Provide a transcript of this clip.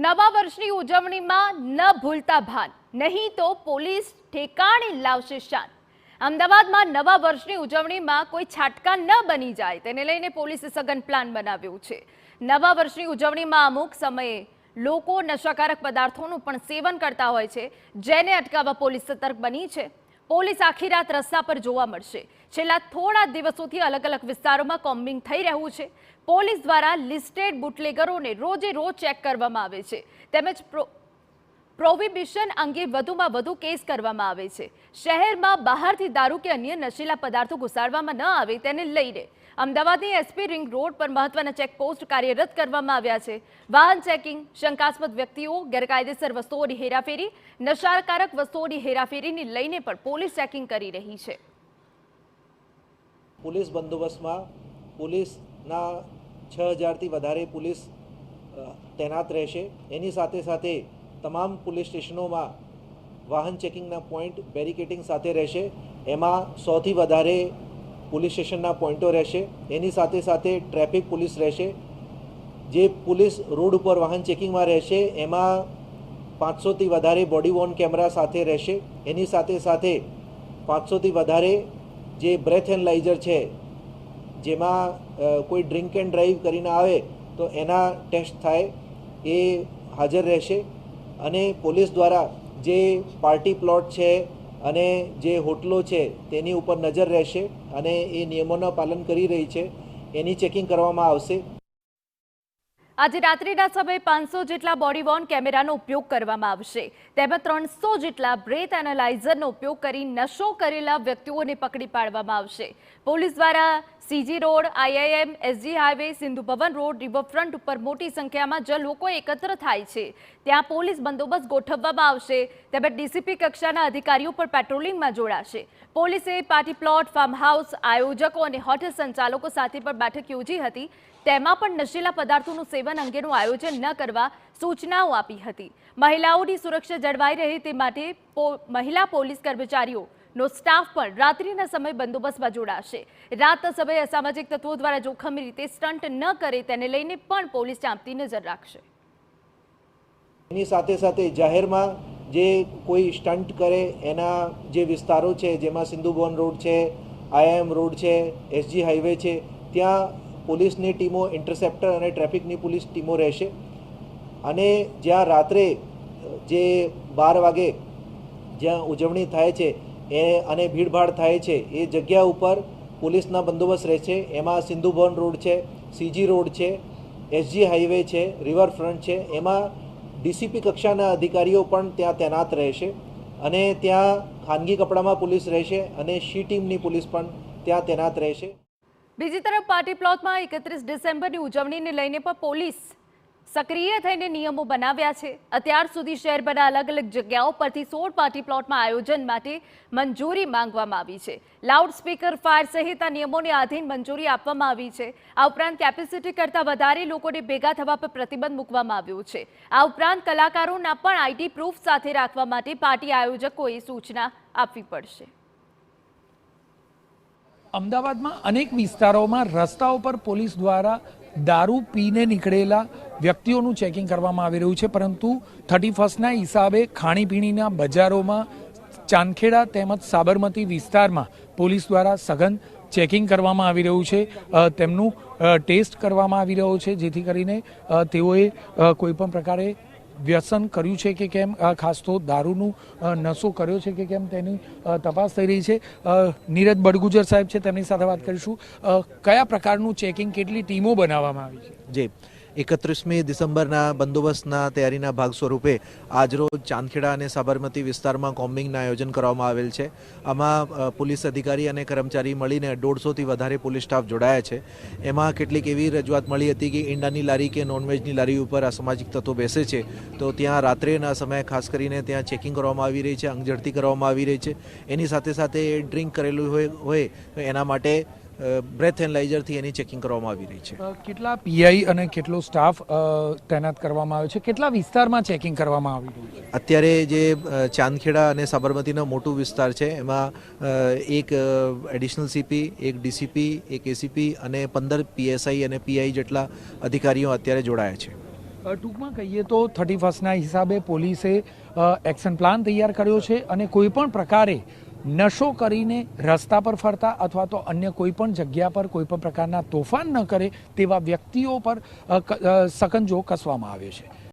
નવા વર્ષની ઉજવણીમાં ન ભૂલતા ભાન, નહીં તો પોલીસ ઠેકાણે લાવશે શાન। અમદાવાદમાં નવા વર્ષની ઉજવણીમાં કોઈ છાટકા ન બની જાય તેને લઈને પોલીસે સઘન પ્લાન બનાવ્યો છે। નવા વર્ષની ઉજવણીમાં અમુક સમયે લોકો નશાકારક પદાર્થોનું પણ સેવન કરતા હોય છે, જેને અટકાવવા પોલીસ સતર્ક બની છે। પોલીસ આખી રાત રસ્તા પર જોવા મળશે। છેલ્લા થોડા દિવસોથી અલગ અલગ વિસ્તારોમાં કોમ્બિંગ થઈ રહ્યું છે। પોલીસ દ્વારા લિસ્ટેડ બુટલેગરોને રોજે રોજ ચેક કરવામાં આવે છે, તેમજ પ્રોહિબિશન અંગે વધુમાં વધુ કેસ કરવામાં આવે છે। શહેરમાં બહારથી દારૂ કે અન્ય નશીલા પદાર્થો ઘુસાડવામાં ન આવે તેને લઈને અમદાવાદની એસપી રિંગ રોડ પર મહત્વના ચેકપોસ્ટ કાર્યરત કરવામાં આવ્યા છે। વાહન ચેકિંગ, શંકાસ્પદ વ્યક્તિઓ, ગેરકાયદેસર વસ્તુઓની હેરાફેરી, નશાકારક વસ્તુઓની હેરાફેરીને લઈને પણ પોલીસ ચેકિંગ કરી રહી છે। પોલીસ બંદોબસ્તમાં પોલીસના 6000થી વધારે પોલીસ તૈનાત રહેશે। એની સાથે સાથે તમામ પોલીસ સ્ટેશનોમાં વાહન ચેકિંગના પોઈન્ટ બેરિકેડિંગ સાથે રહેશે। એમાં 100થી વધારે પોલીસ સ્ટેશનના પોઈન્ટો રહેશે। એની સાથે સાથે ટ્રાફિક પોલીસ રહેશે। જે પોલીસ રોડ ઉપર વાહન ચેકિંગમાં રહેશે એમાં 500થી વધારે બોડી વોર્ન કેમેરા સાથે રહેશે। એની સાથે સાથે 500થી વધારે જે બ્રેથ એનાલાઇઝર છે, જેમાં કોઈ ડ્રિંક એન્ડ ડ્રાઈવ કરીને આવે તો એના ટેસ્ટ થાય, એ હાજર રહેશે। અને પોલીસ દ્વારા જે પાર્ટી પ્લોટ છે અને જે હોટલો છે તેની ઉપર નજર રહેશે અને એ નિયમોનું પાલન કરી રહી છે એની ચેકિંગ કરવામાં આવશે। આજે રાત્રિના સમયે 500 જેટલા બોડી વોર્ન કેમેરાનો ઉપયોગ કરવામાં આવશે, તેમજ 300 જેટલા બ્રેથ એનાલાઇઝરનો ઉપયોગ કરી નશો કરેલા વ્યક્તિઓને પકડી પાડવામાં આવશે। પોલીસ દ્વારા CG road, IIM, SG highway, Sindhu Bhavan road, riverfront ઉપર મોટી સંખ્યામાં જે લોકો એકત્ર થાય છે ત્યાં પોલીસ બંદોબસ્ત ગોઠવવામાં આવશે, તેમજ ડીસીપી કક્ષાના અધિકારીઓ પણ પેટ્રોલિંગમાં જોડાશે। પોલીસે પાર્ટી પ્લોટ, ફાર્મ હાઉસ આયોજકો અને હોટેલ સંચાલકો સાથે પણ બેઠક યોજી હતી, તેમાં પણ નશીલા પદાર્થોનું સેવન અંગેનું આયોજન ન કરવા સૂચનાઓ આપી હતી। મહિલાઓની સુરક્ષા જળવાઈ રહે તે માટે મહિલા પોલીસ કર્મચારીઓનો સ્ટાફ પણ રાત્રિના સમય બંદોબસ્તમાં જોડાશે। રાતના સમયે અસામાજિક તત્વો દ્વારા જોખમી રીતે સ્ટન્ટ ન કરે તેને લઈને પણ પોલીસ ચાંપતી નજર રાખશે। એની સાથે સાથે જાહેરમાં જે કોઈ સ્ટન્ટ કરે એના જે વિસ્તારો છે, જેમાં સિંધુ ભવન રોડ છે, આઈઆઈએમ રોડ છે, એસજી હાઈવે છે, ત્યાં પોલીસની ટીમો, ઇન્ટરસેપ્ટર અને ટ્રાફિકની પોલીસ ટીમો રહેશે। અને જ્યાં રાત્રે જે 12 વાગે જ્યાં ઉજવણી થાય છે અને ભીડભાડ થાય છે એ જગ્યા ઉપર પોલીસના બંદોબસ્ત રહેશે। એમાં સિંધુ ભવન રોડ છે, સીજી રોડ છે, એસજી હાઈવે છે, રિવરફ્રન્ટ છે, એમાં ડીસીપી કક્ષાના અધિકારીઓ પણ ત્યાં તૈનાત રહેશે અને ત્યાં ખાનગી કપડામાં પોલીસ રહેશે અને સી ટીમની પોલીસ પણ ત્યાં તૈનાત રહેશે। બીજી તરફ પાર્ટી પ્લોટમાં 31 ડિસેમ્બરની ઉજવણીને લઈને પણ પોલીસ સક્રિય થઈને નિયમો બનાવ્યા છે। અત્યાર સુધી શહેરના અલગ અલગ જગ્યાઓ પરથી 16 પાર્ટી પ્લોટમાં આયોજન માટે મંજૂરી માંગવામાં આવી છે। લાઉડ સ્પીકર, ફાયર સહિતના નિયમોને આધીન મંજૂરી આપવામાં આવી છે। આ ઉપરાંત કેપેસિટી કરતાં વધારે લોકોને ભેગા થવા પર પ્રતિબંધ મૂકવામાં આવ્યો છે। આ ઉપરાંત કલાકારોના પણ આઈડી પ્રૂફ સાથે રાખવા માટે પાર્ટી આયોજકોએ સૂચના આપવી પડશે। અમદાવાદમાં અનેક વિસ્તારોમાં રસ્તાઓ પર પોલીસ દ્વારા દારૂ પીને નીકળેલા વ્યક્તિઓનું ચેકિંગ કરવામાં આવી રહ્યું છે, પરંતુ 31ના હિસાબે ખાણીપીણીના બજારોમાં, ચાંદખેડા તેમજ સાબરમતી વિસ્તારમાં પોલીસ દ્વારા સઘન ચેકિંગ કરવામાં આવી રહ્યું છે। તેમનું ટેસ્ટ કરવામાં આવી રહ્યો છે, જેથી કરીને તેઓએ કોઈપણ પ્રકારે વ્યસન કર્યું છે કે કેમ, ખાસ તો દારૂનું નશો કર્યો છે કે કેમ તેની તપાસ થઈ રહી છે। નીરજ બડગુજર સાહેબ છે, તેમની સાથે વાત કરીશું। કયા પ્રકારનું ચેકિંગ, કેટલી ટીમો બનાવવામાં આવી છે? જી, 31મી ડિસેમ્બરના બંદોબસ્તના તૈયારીના ભાગ સ્વરૂપે આજરોજ ચાંદખેડા અને સાબરમતી વિસ્તારમાં કોમ્બિંગના આયોજન કરવામાં આવેલ છે। આમાં પોલીસ અધિકારી અને કર્મચારી મળીને 150થી વધારે પોલીસ સ્ટાફ જોડાયા છે। એમાં કેટલીક એવી રજૂઆત મળી હતી કે ઈંડાની લારી કે નોનવેજની લારી ઉપર અસામાજિક તત્વો બેસે છે, તો ત્યાં રાત્રેના સમયે ખાસ કરીને ત્યાં ચેકિંગ કરવામાં આવી રહી છે, અંગઝડતી કરવામાં આવી રહી છે। એની સાથે સાથે ડ્રિંક કરેલું હોય તો એના માટે બ્રેથ એનાલાઇઝરથી એની ચેકિંગ કરવામાં આવી રહી છે। કેટલા પીઆઈ અને કેટલો સ્ટાફ તૈનાત કરવામાં આવ્યો છે? કેટલા વિસ્તારમાં ચેકિંગ કરવામાં આવી રહ્યું છે? અત્યારે જે ચાંદખેડા અને સાબરમતીનો મોટો વિસ્તાર છે એમાં એક એડિશનલ સીપી, એક ડીસીપી, એક એસીપી અને 15 પીએસઆઈ અને પીઆઈ જેટલા અધિકારીઓ અત્યારે જોડાયા છે। ટૂંકમાં કહીએ તો 31ના હિસાબે પોલીસે એક્શન પ્લાન તૈયાર કર્યો છે અને કોઈ પણ પ્રકારે નશો કરીને રસ્તા પર ફરતા અથવા તો અન્ય કોઈ પણ જગ્યા પર કોઈ પણ પ્રકારના તોફાન ન કરે તેવા વ્યક્તિઓ પર સકંજો કસવામાં આવ્યો છે.